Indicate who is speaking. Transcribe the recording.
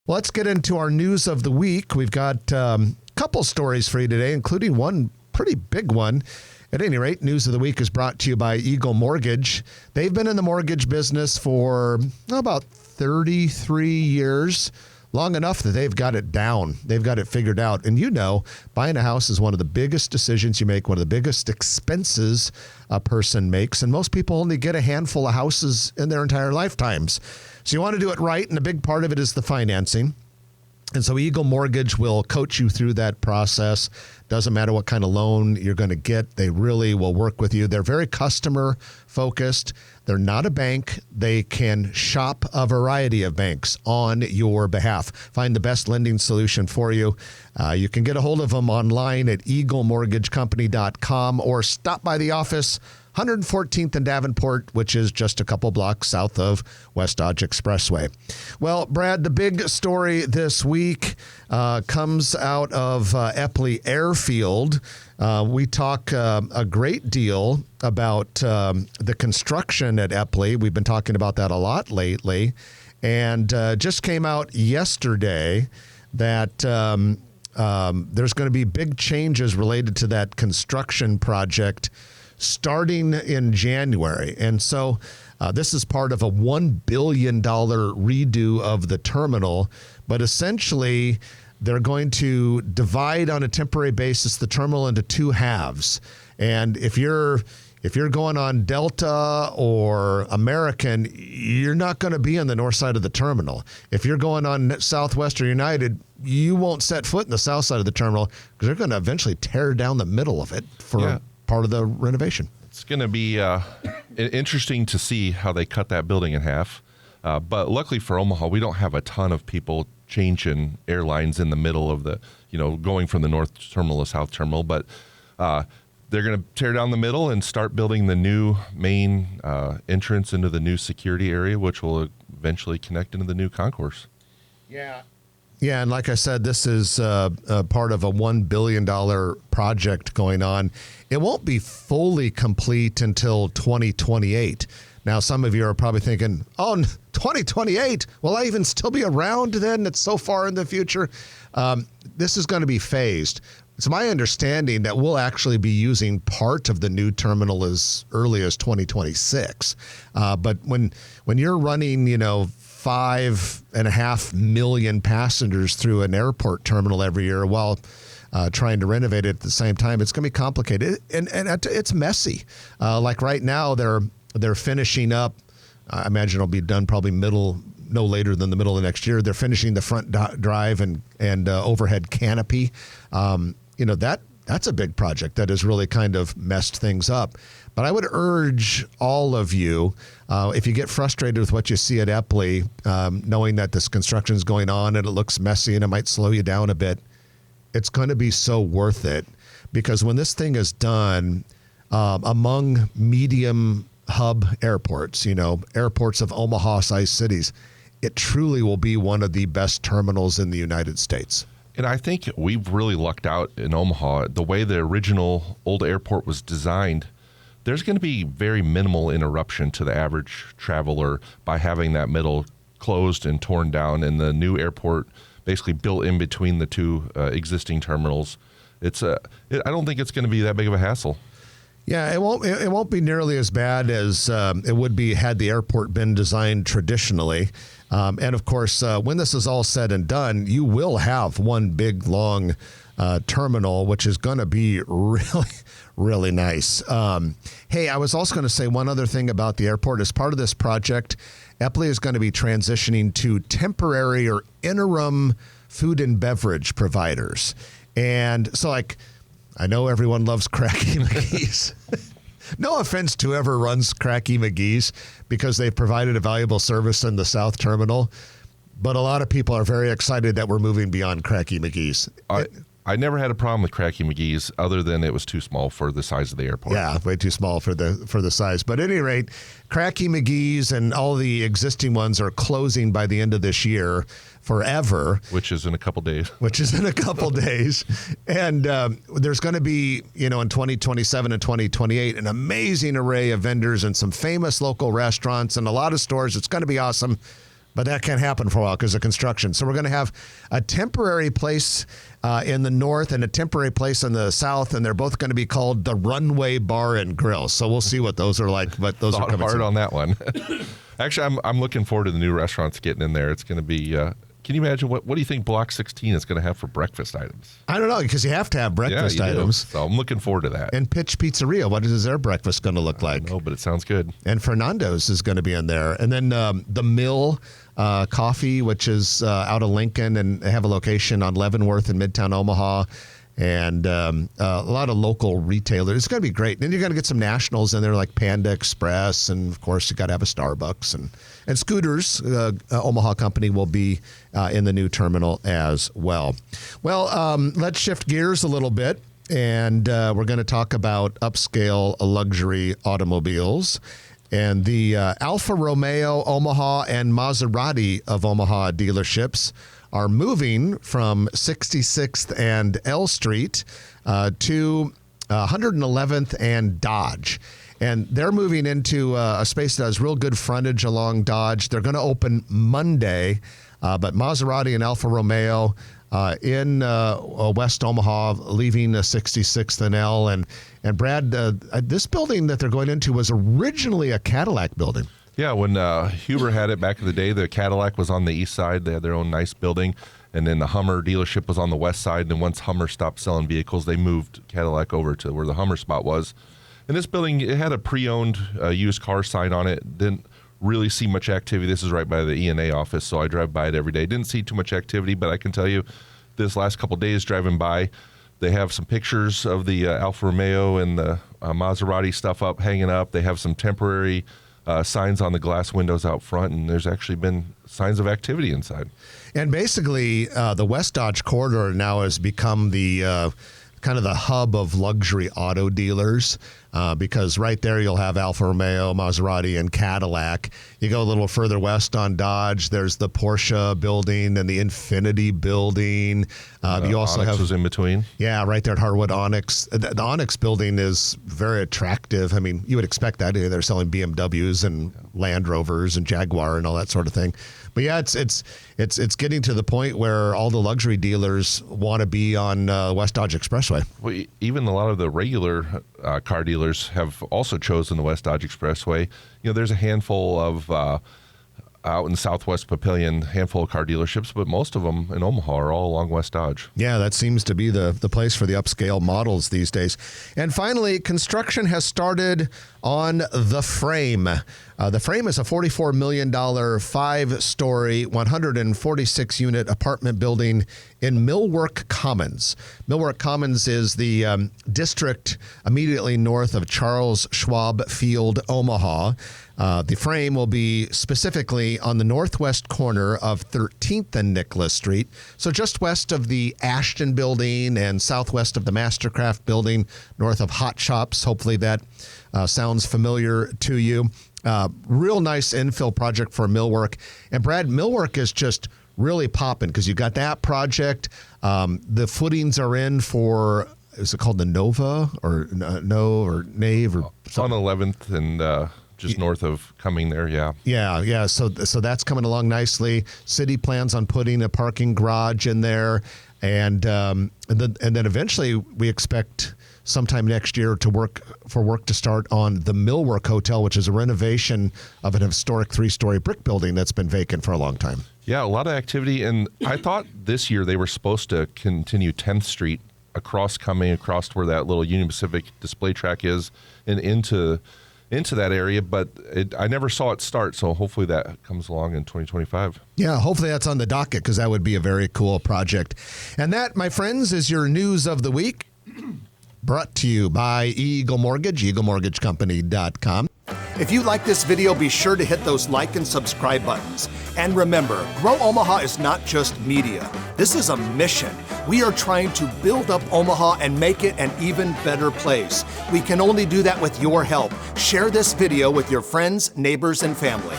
Speaker 1: Let's get into our news of the week. We've got a couple stories for you today, including one pretty big one. At any rate, News of the Week is brought to you by Eagle Mortgage. They've been in the mortgage business for about 33 years, long enough that they've got it down. They've got it figured out. And buying a house is one of the biggest decisions you make, one of the biggest expenses a person makes. And most people only get a handful of houses in their entire lifetimes. So you want to do it right, and a big part of it is the financing. And so Eagle Mortgage will coach you through that process. Doesn't matter what kind of loan you're going to get. They really will work with you. They're very customer focused. They're not a bank. They can shop a variety of banks on your behalf. Find the best lending solution for you. You can get a hold of them online at eaglemortgagecompany.com or stop by the office, 114th and Davenport, which is just a couple blocks south of West Dodge Expressway. Well, Brad, the big story this week comes out of Eppley Airfield. We talk a great deal about the construction at Eppley. We've been talking about that a lot lately. And just came out yesterday that there's going to be big changes related to that construction project starting in January. And so this is part of a $1 billion redo of the terminal. But essentially, they're going to divide on a temporary basis the terminal into two halves. And if you're going on Delta or American, you're not going to be on the north side of the terminal. If you're going on Southwest or United, you won't set foot in the south side of the terminal because they're going to eventually tear down the middle of it for part of the renovation.
Speaker 2: It's going to be interesting to see how they cut that building in half. But luckily for Omaha, we don't have a ton of people changing airlines in the middle of the, going from the north terminal to south terminal. But they're going to tear down the middle and start building the new main entrance into the new security area, which will eventually connect into the new concourse.
Speaker 1: Yeah, and like I said, this is part of a $1 billion project going on. It won't be fully complete until 2028. Now, some of you are probably thinking, 2028? Will I even still be around then? It's so far in the future. This is going to be phased. It's my understanding that we'll actually be using part of the new terminal as early as 2026. But when you're running, 5.5 million passengers through an airport terminal every year while trying to renovate it at the same time, it's going to be complicated. And it's messy. Like right now, they're finishing up. I imagine it'll be done probably no later than the middle of next year. They're finishing the front drive and overhead canopy. That's a big project that has really kind of messed things up. But I would urge all of you, if you get frustrated with what you see at Eppley, knowing that this construction is going on and it looks messy and it might slow you down a bit, it's going to be so worth it. Because when this thing is done, among medium hub airports, airports of Omaha-sized cities, it truly will be one of the best terminals in the United States.
Speaker 2: And I think we've really lucked out in Omaha. The way the original old airport was designed, there's going to be very minimal interruption to the average traveler by having that middle closed and torn down and the new airport basically built in between the two existing terminals. I don't think it's going to be that big of a hassle.
Speaker 1: Yeah, it won't be nearly as bad as it would be had the airport been designed traditionally. And of course, when this is all said and done, you will have one big, long terminal, which is going to be really, really nice. Hey, I was also going to say one other thing about the airport. As part of this project, Eppley is going to be transitioning to temporary or interim food and beverage providers. And so, I know everyone loves Cracky McGee's. No offense to whoever runs Cracky McGee's, because they've provided a valuable service in the South Terminal. But a lot of people are very excited that we're moving beyond Cracky McGee's.
Speaker 2: I never had a problem with Cracky McGee's other than it was too small for the size of the airport.
Speaker 1: Yeah, way too small for the size. But at any rate, Cracky McGee's and all the existing ones are closing by the end of this year forever.
Speaker 2: Which is in a couple days.
Speaker 1: And there's going to be, in 2027 and 2028, an amazing array of vendors and some famous local restaurants and a lot of stores. It's going to be awesome. But that can't happen for a while because of construction. So we're going to have a temporary place in the north and a temporary place in the south, and they're both going to be called the Runway Bar and Grill. So we'll see what those are like. But those are coming
Speaker 2: hard
Speaker 1: soon.
Speaker 2: on that one. Actually, I'm looking forward to the new restaurants getting in there. It's going to be. Can you imagine what do you think Block 16 is going to have for breakfast items?
Speaker 1: I don't know, because you have to have breakfast items.
Speaker 2: So I'm looking forward to that.
Speaker 1: And Pitch Pizzeria, what is their breakfast going to look like?
Speaker 2: No, but it sounds good.
Speaker 1: And Fernando's is going to be in there. And then the Mill Coffee, which is out of Lincoln, and they have a location on Leavenworth in Midtown Omaha. And a lot of local retailers. It's going to be great. And then you're going to get some nationals in there like Panda Express. And, of course, you got to have a Starbucks. And Scooters, Omaha company, will be in the new terminal as well. Well, let's shift gears a little bit. And we're going to talk about upscale luxury automobiles. And the Alfa Romeo Omaha and Maserati of Omaha dealerships are moving from 66th and L Street to 111th and Dodge. And they're moving into a space that has real good frontage along Dodge. They're going to open Monday, but Maserati and Alfa Romeo in West Omaha, leaving 66th and L. And Brad, this building that they're going into was originally a Cadillac building.
Speaker 2: Yeah, when Huber had it back in the day, the Cadillac was on the east side. They had their own nice building. And then the Hummer dealership was on the west side. And then once Hummer stopped selling vehicles, they moved Cadillac over to where the Hummer spot was. And this building, it had a pre-owned used car sign on it. Didn't really see much activity. This is right by the E&A office, so I drive by it every day. Didn't see too much activity, but I can tell you this last couple of days driving by, they have some pictures of the Alfa Romeo and the Maserati stuff hanging up. They have some temporary signs on the glass windows out front, and there's actually been signs of activity inside. And
Speaker 1: basically, the West Dodge corridor now has become the kind of the hub of luxury auto dealers, because right there you'll have Alfa Romeo, Maserati, and Cadillac. You go a little further west on Dodge, there's the Porsche building and the Infiniti building. You also
Speaker 2: Onyx
Speaker 1: have
Speaker 2: was in between.
Speaker 1: Yeah, right there at Harwood Onyx. The Onyx building is very attractive. I mean, you would expect that. They're selling BMWs and Land Rovers and Jaguar and all that sort of thing. But yeah, it's getting to the point where all the luxury dealers want to be on West Dodge Expressway.
Speaker 2: Well, even a lot of the regular car dealers have also chosen the West Dodge Expressway. You know, there's a handful of out in Southwest Papillion, handful of car dealerships, but most of them in Omaha are all along West Dodge.
Speaker 1: Yeah, that seems to be the place for the upscale models these days. And finally, construction has started on The Frame. The Frame is a $44 million, 5-story, 146-unit apartment building in Millwork Commons. Millwork Commons is the district immediately north of Charles Schwab Field, Omaha. The Frame will be specifically on the northwest corner of 13th and Nicholas Street, so just west of the Ashton Building and southwest of the Mastercraft Building, north of Hot Shops. Hopefully that sounds familiar to you. Real nice infill project for Millwork. And Brad, Millwork is just really popping because you got that project. The footings are in for, is it called the Nova or No or Nave or something?
Speaker 2: On 11th and just north of Cumming there, yeah.
Speaker 1: Yeah. So that's coming along nicely. City plans on putting a parking garage in there, and then eventually we expect sometime next year to work to start on the Millwork Hotel, which is a renovation of an historic 3-story brick building that's been vacant for a long time.
Speaker 2: Yeah, a lot of activity, and I thought this year they were supposed to continue 10th Street across Cumming, across where that little Union Pacific display track is, and into that area, but I never saw it start, so hopefully that comes along in 2025.
Speaker 1: Yeah, hopefully that's on the docket, because that would be a very cool project. And that, my friends, is your news of the week, brought to you by Eagle Mortgage, eaglemortgagecompany.com. If you like this video, be sure to hit those like and subscribe buttons. And remember, Grow Omaha is not just media. This is a mission. We are trying to build up Omaha and make it an even better place. We can only do that with your help. Share this video with your friends, neighbors, and family.